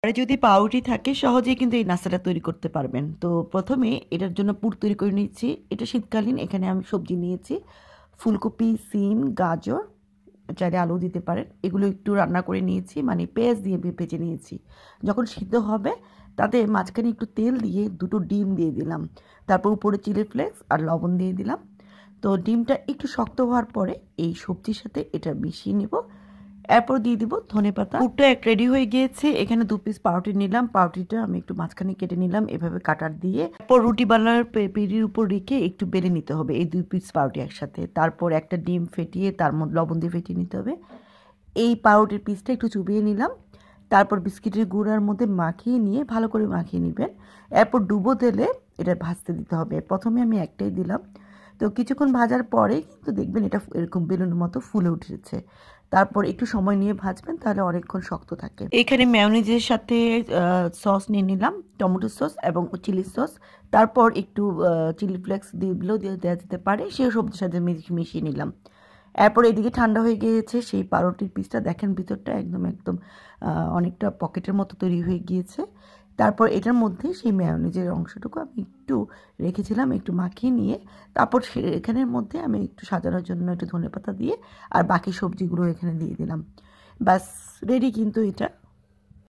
আর যদি পাউরুটি থাকে সহজেই কিন্তু এই নাস্তাটা তৈরি করতে পারবেন। তো প্রথমে এটার জন্য পুর তৈরি করে নিচ্ছি। এটা শীতকালীন, এখানে আমি সবজি নিয়েছি ফুলকপি, সিম, গাজর, চাইলে আলু দিতে পারেন। এগুলো একটু রান্না করে নিয়েছি, মানে পেঁয়াজ দিয়ে ভেজে নিয়েছি। যখন সিদ্ধ হবে তাতে মাঝখানে একটু তেল দিয়ে দুটো ডিম দিয়ে দিলাম, তারপর উপরে চিলি ফ্লেক্স আর লবণ দিয়ে দিলাম। তো ডিমটা একটু শক্ত হওয়ার পরে এই সবজির সাথে এটা মিশিয়ে নেব, এরপর দিয়ে দিব ধনেপাতা। পুরটা এক রেডি হয়ে গিয়েছে। এখানে 2 পিস পাউরুটি নিলাম, পাউরুটিটা আমি একটু মাঝখানে কেটে নিলাম এভাবে কাটার দিয়ে। তারপর রুটি বানার পিঁড়ির উপর রেখে একটু বেলে নিতে হবে এই 2 পিস পাউরুটি একসাথে। তারপর একটা ডিম ফেটিয়ে তার মধ্যে লবণ দিয়ে ফেটিয়ে নিতে হবে। এই পাউরুটির পিসটা একটু চুবিয়ে নিলাম, তারপর বিস্কিটের গুঁড়ার মধ্যে মাখিয়ে নিয়ে ভালো করে মাখিয়ে নেবেন। এরপর ডুবো তেলে এটা ভাজতে দিতে হবে। প্রথমে আমি একটাই দিলাম, তো কিছুক্ষণ ভাজার পরে কিন্তু দেখবেন এটা এরকম বেলুনের মতো ফুলে উঠেছে। তারপর একটু সময় নিয়ে ভাজবেন, তাহলে অনেকক্ষণ শক্ত থাকে। এখানে মেয়োনিজের সাথে সস নিয়ে নিলাম, টমেটো সস এবং চিলি সস। তারপর একটু চিলি ফ্লেক্স দিলেও দেওয়া যেতে পারে, সেই সবজির সাথে মিশিয়ে নিলাম। এরপর এদিকে ঠান্ডা হয়ে গিয়েছে সেই পাউরুটির পিসটা, দেখেন ভিতরটা একদম একদম অনেকটা পকেটের মতো তৈরি হয়ে গিয়েছে। তারপর এটার মধ্যে সেই মেয়োনিজের অংশটুকু আমি একটু রেখেছিলাম, একটু মাখিয়ে নিয়ে তারপর এখানের মধ্যে আমি একটু সাজানোর জন্য একটু ধনেপাতা দিয়ে আর বাকি সবজিগুলো এখানে দিয়ে দিলাম। ব্যাস রেডি কিন্তু এটা।